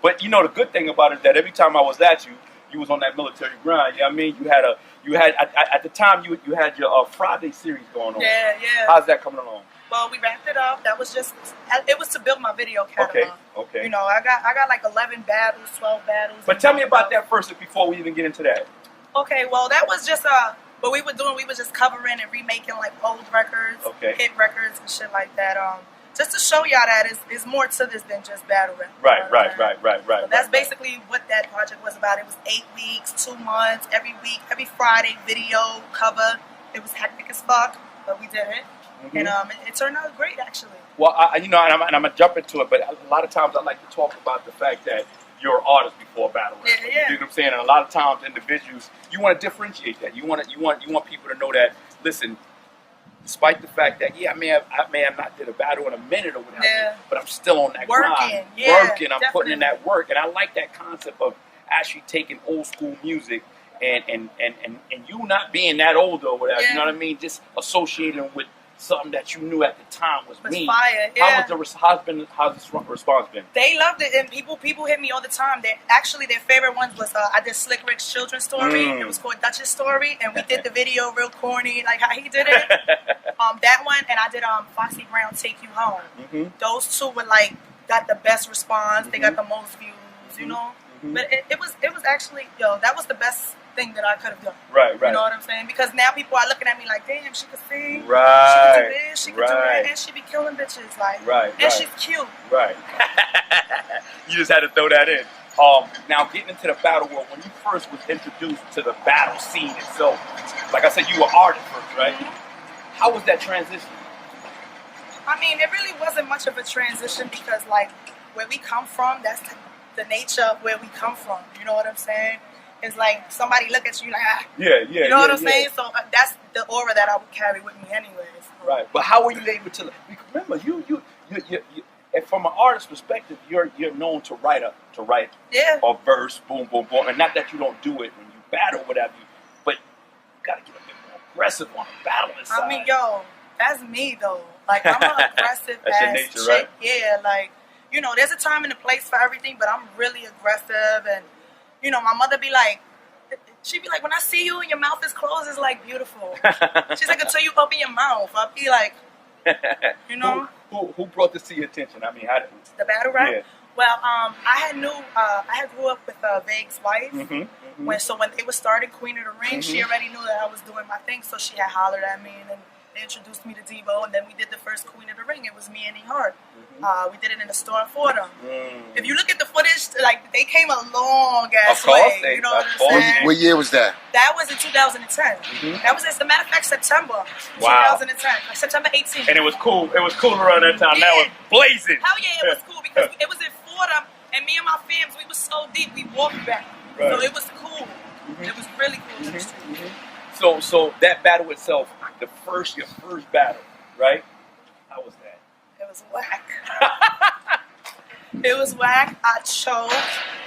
But you know the good thing about it is that every time I was at you, you was on that military grind. You know what I mean? You had at the time you had your Friday series going on. Yeah. How's that coming along? Well, we wrapped it up. That was it was to build my video catalog. Okay. You know, I got like 11 battles, 12 battles. But tell me about that first before we even get into that. Okay, well, that was just what we were doing. We were just covering and remaking like old records, hit records and shit like that. Just to show y'all that it's more to this than just battle rap. Right. So that's basically what that project was about. It was 8 weeks, 2 months, every week, every Friday, video, cover. It was hectic as fuck, but we did it. And it turned out great, actually. Well, and I'm gonna jump into it, but a lot of times I like to talk about the fact that you're an artist before a battle rap. Yeah. You know what I'm saying? And a lot of times, individuals, you want to differentiate that. You want people to know that. Listen, despite the fact that I may have not did a battle in a minute or whatever, but I'm still on that grind, working. I'm putting in that work, and I like that concept of actually taking old school music. And you not being that old or whatever, you know what I mean? Just associating with something that you knew at the time was me. Fire, how's the response been? They loved it, and people hit me all the time. Their favorite ones was I did Slick Rick's children's story. It was called Dutchess story, and we did the video real corny, like how he did it. That one, and I did Foxy Brown Take You Home. Those two were like got the best response. They got the most views, you know. But it was actually that was the best thing that I could have done. Right. You know what I'm saying? Because now people are looking at me like, damn, she could sing. She could do this, she could do that, and she be killing bitches. Like, and she's cute. Right. You just had to throw that in. Now getting into the battle world, when you first was introduced to the battle scene itself, like I said, you were artist first, right? How was that transition? I mean, it really wasn't much of a transition because, like, where we come from, that's the nature of where we come from. You know what I'm saying? It's like somebody look at you like, you know what I'm saying? So that's the aura that I would carry with me anyways. Right. But how were you able to, remember, you from an artist perspective, you're known to write a verse, boom, boom, boom. And not that you don't do it when you battle, whatever, but you got to get a bit more aggressive on the battling side. I mean, that's me though. Like, I'm an aggressive that's your nature, chick. right? Yeah, like, you know, there's a time and a place for everything, but I'm really aggressive. And, you know, my mother be like, she'd be like, when I see you and your mouth is closed, it's like beautiful. She's like, until you open your mouth, I'll be like, you know. Who brought this to your attention? I mean, how did the battle rap? Yeah. Well, I had grew up with Vague's wife. When they were starting Queen of the Ring, she already knew that I was doing my thing, so she had hollered at me, and then they introduced me to Devo, and then we did the first Queen of the Ring. It was me and E Hart. We did it in the store in Fordham. If you look at the footage, like, they came a long ass way. You know what I'm saying? What year was that? That was in 2010. That was, as a matter of fact, September 2010, like September 18th. And it was cool. It was cool around that time. That was blazing. Hell yeah, it was cool because it was in Fordham, and me and my fams, we was so deep, we walked back. So it was cool. It was really cool in the street. So that battle itself, your first battle, right? How was that? It was whack. It was whack. I choked.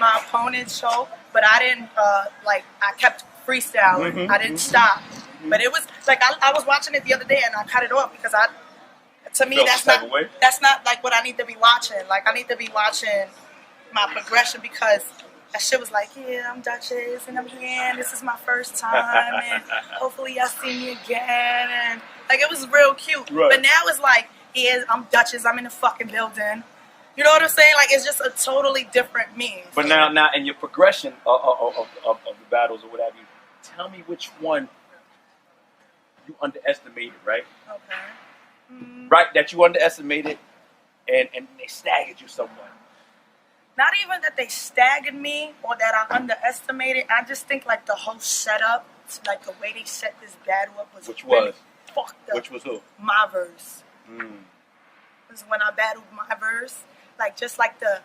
My opponent choked, but I didn't. I kept freestyling. I didn't stop. But it was like I was watching it the other day and I cut it off because to me that's not like what I need to be watching. Like, I need to be watching my progression because that shit was like, yeah, I'm Dutchess and I'm here and this is my first time and hopefully y'all see me again, and like, it was real cute. But now it's like, yeah, I'm Dutchess, I'm in the fucking building. You know what I'm saying? Like, it's just a totally different me. But now in your progression of the battles or whatever, tell me which one you underestimated, right? Okay. Right, that you underestimated and they staggered you somewhat. Not even that they staggered me or that I underestimated. I just think, like, the whole setup, like the way they set this battle up was really fucked up. Which was who? Myverse. It was when I battled Myverse. Like, just like the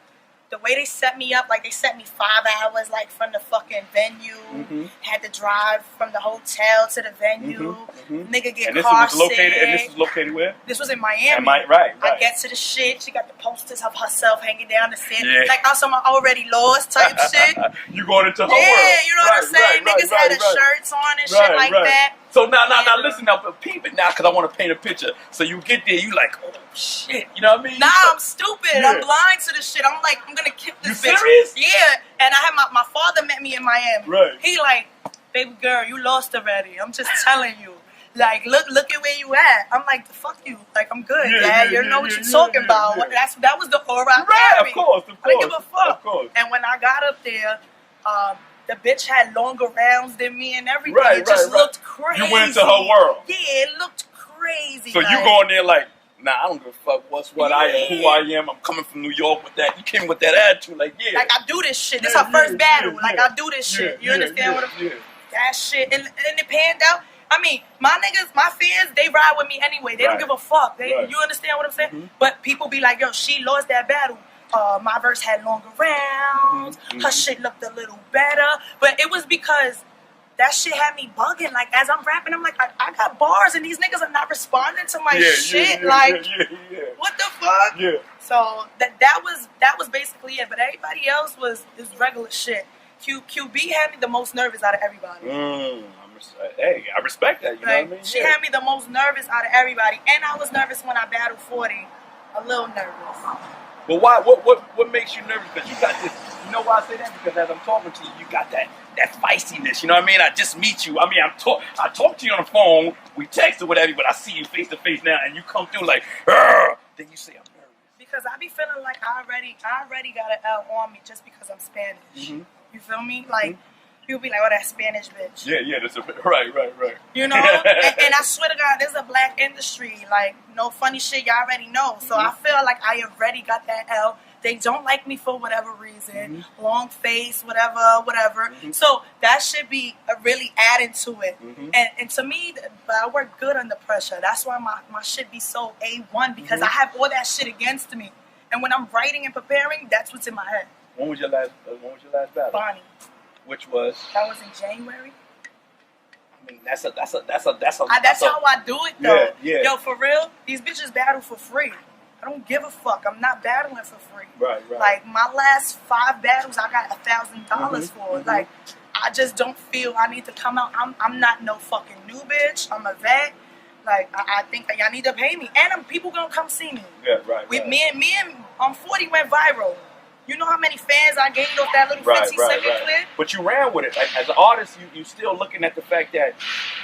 way they set me up, like, they set me 5 hours, like, from the fucking venue. Had to drive from the hotel to the venue. Nigga get car sick. And this was located where? This was in Miami. Right. I get to the shit. She got the posters of herself hanging down the set. Like, also my already lost type shit. You going into her world. Yeah, you know what I'm saying? Niggas had the shirts on and shit like that. So now, listen now, but peep it now, because I want to paint a picture. So you get there, you like, oh shit, you know what I mean? Nah, I'm stupid. Yeah. I'm blind to this shit. I'm like, I'm gonna kill this bitch. You serious? Yeah. And I had my father met me in Miami. Right. He like, baby girl, you lost already. I'm just telling you. Like, look at where you at. I'm like, fuck you. Like, I'm good, Dad. You know what you're talking about. Yeah. That was the aura I carried. Of course. I didn't give a fuck. Of course. And when I got up there, the bitch had longer rounds than me and everything. Right, it just looked crazy. You went into her world. Yeah, it looked crazy. So like, you going there like, nah, I don't give a fuck what I am, who I am. I'm coming from New York with that. You came with that attitude, like, yeah. Like, I do this shit. This is her first battle. Like, I do this shit. You understand what I'm that shit. And it panned out. I mean, my niggas, my fans, they ride with me anyway. They don't give a fuck. You understand what I'm saying? Mm-hmm. But people be like, yo, she lost that battle. Myverse had longer rounds. Mm-hmm. Her shit looked a little better. But it was because that shit had me bugging. Like, as I'm rapping, I'm like, I got bars and these niggas are not responding to my shit. What the fuck? Yeah. So that was basically it. But everybody else is regular shit. QB had me the most nervous out of everybody. Hey, I respect that. You know what I mean? She had me the most nervous out of everybody, and I was nervous when I battled 40. A little nervous. But why? What makes you nervous? Because you got this. You know why I say that? Because as I'm talking to you, you got that feistiness. You know what I mean? I just meet you. I mean, I talk to you on the phone. We text or whatever, but I see you face to face now, and you come through like, Arr! Then you say I'm nervous. Because I be feeling like I already got an L on me just because I'm Spanish. Mm-hmm. You feel me? Like. People be like, oh, that Spanish bitch. Yeah, that's right. You know? and I swear to God, there's a black industry. Like, no funny shit, y'all already know. So I feel like I already got that L. They don't like me for whatever reason. Mm-hmm. Long face, whatever. Mm-hmm. So that should be really adding to it. Mm-hmm. And to me, I work good under pressure. That's why my shit be so A1 because I have all that shit against me. And when I'm writing and preparing, that's what's in my head. When was your last battle? Bonnie. Which was? That was in January. I mean, that's how I do it though. Yeah. Yo, for real, these bitches battle for free. I don't give a fuck. I'm not battling for free. Right. Like my last 5 battles, I got $1,000 for. Like I just don't feel I need to come out. I'm not no fucking new bitch. I'm a vet. Like I think that y'all need to pay me, and people gonna come see me. Yeah, right. Me and 40 went viral. You know how many fans I gained off that little 15-second clip? But you ran with it. Like, as an artist, you still looking at the fact that,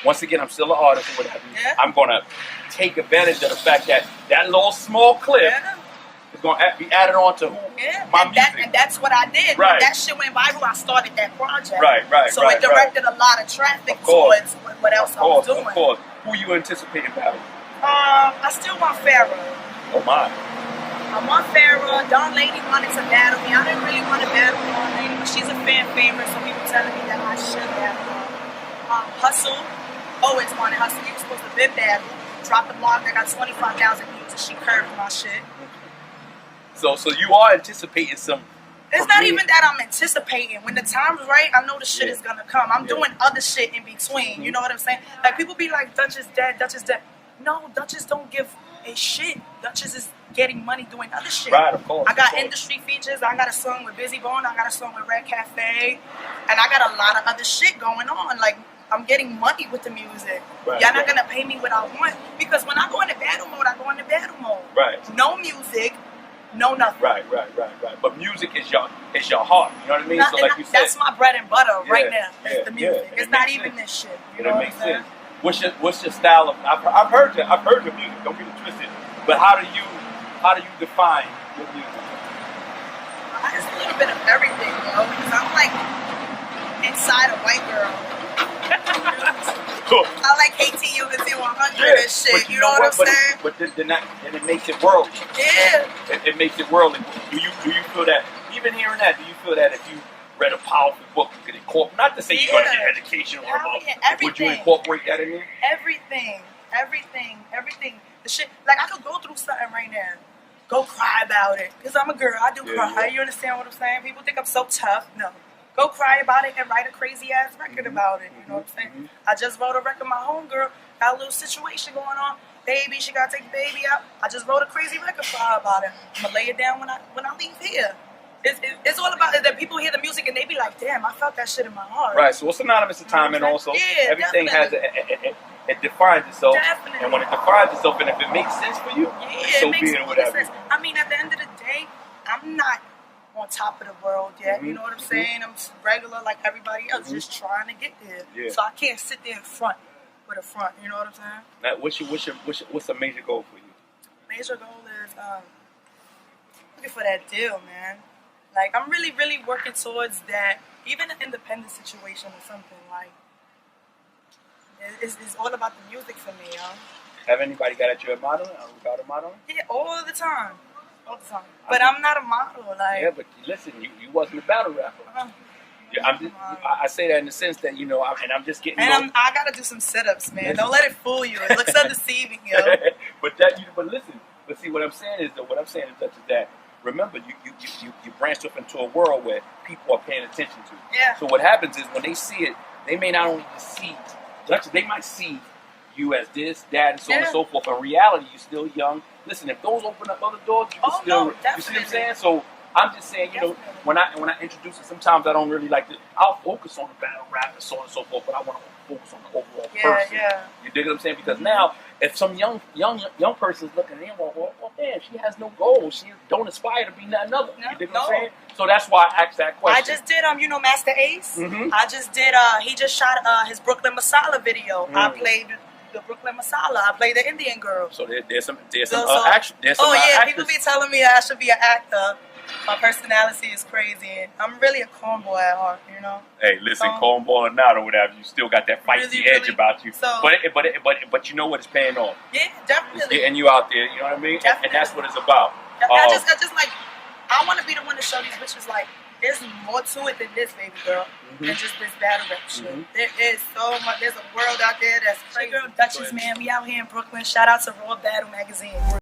once again, I'm still an artist or whatever. Yeah. I'm going to take advantage of the fact that little small clip is going to be added on to my music. And that's what I did. Right. When that shit went viral, I started that project. Right. So it directed a lot of traffic towards what else I was doing. Of course. Who you anticipating battling? I still want Farrah. Oh, my. I want Farrah. Don Lady wanted to battle me. I didn't really want to battle Don Lady, but she's a fan favorite, so people telling me that I should have. Hustle. Always wanted Hustle. He was supposed to bid battle. Dropped the blog that got 25,000 views, and she curved my shit. So you are anticipating some. It's not even that I'm anticipating. When the time's right, I know the shit is gonna come. I'm doing other shit in between. You know what I'm saying? Like people be like, Dutchess dead. No, Dutchess don't give a shit. Dutchess is getting money doing other shit. Right, of course. I got industry features. I got a song with Busy Bone. I got a song with Red Cafe. And I got a lot of other shit going on. Like, I'm getting money with the music. Y'all not going to pay me what I want. Because when I go into battle mode, I go into battle mode. Right. No music, no nothing. Right. But music is your heart. You know what I mean? So like you said. That's my bread and butter right now. It's the music. It's not even this shit. You know what I'm saying? What's your style of? I've heard your music. Don't get it twisted. But how do you define your music? It's a little bit of everything, because I'm like inside a white girl. Cool. I like KTU and Z100 and shit. You know what I'm saying? But then it makes it worldly. Yeah. It makes it worldly. Do you feel that? Even hearing that, do you feel that if you read a powerful book, you could incorporate? Not to say you're going to get education or about. Would you incorporate that in there? Everything. The shit, like I could go through something right now, go cry about it, because I'm a girl, I do cry. Yeah. You understand what I'm saying? People think I'm so tough. No. Go cry about it and write a crazy ass record about it. You know what I'm saying? I just wrote a record, my homegirl got a little situation going on. Baby, she gotta take the baby out. I just wrote a crazy record for her about it. I'm gonna lay it down when I leave here. it's all about that people hear the music and they be like, damn, I felt that shit in my heart. Right, so it's synonymous to timing also. Yeah, everything definitely. it defines itself. Definitely. And when it defines itself and if it makes sense for you, yeah, so it makes be it or whatever. sense. I mean, at the end of the day, I'm not on top of the world yet. You know what I'm saying? I'm regular like everybody else, just trying to get there. Yeah. So I can't sit there in front with a front. You know what I'm saying? Now, what's a major goal for you? Major goal is looking for that deal, man. Like, I'm really, really working towards that. Even an independent situation or something, like, it's all about the music for me, yo. Have anybody got at you a model? Got a model? Yeah, all the time. All the time. But I'm not a model, like. Yeah, but listen, you wasn't a battle rapper. Yeah, I say that in the sense that, you know, I'm just getting... And I got to do some sit-ups, man. Don't let it fool you. It looks so deceiving, yo. But listen, but see, what I'm saying is that, remember, you branched off into a world where people are paying attention to. Yeah. So what happens is when they see it, they may not only see Dutchess, they might see you as this, that, and so on and so forth. In reality, you're still young. Listen, if those open up other doors, you can still. No, you see what I'm saying? So I'm just saying, you know, when I introduce it, sometimes I don't really like to. I'll focus on the battle rap and so on and so forth, but I want to focus on the overall person. Yeah. You dig what I'm saying? Because now, if some young person's looking at them, well, damn, she has no goals. She don't aspire to be nothing other. You dig what I'm saying? So that's why I asked that question. I just did you know, Master Ace. I just did he just shot his Brooklyn Masala video. I played the Brooklyn Masala. I played the Indian girl. So there's some action. People be telling me I should be an actor. My personality is crazy, and I'm really a cornball at heart, you know. Hey, listen, cornball or not or whatever, you still got that feisty edge about you. So, but you know what? It's paying off. Yeah, definitely. It's getting you out there. You know what I mean? Definitely. And that's what it's about. I just like, I want to be the one to show these bitches like, there's more to it than this, baby girl, than just this battle rap shit. There is so much. There's a world out there that's crazy. Girl, Dutchess, man, we out here in Brooklyn. Shout out to Raw Battle Magazine.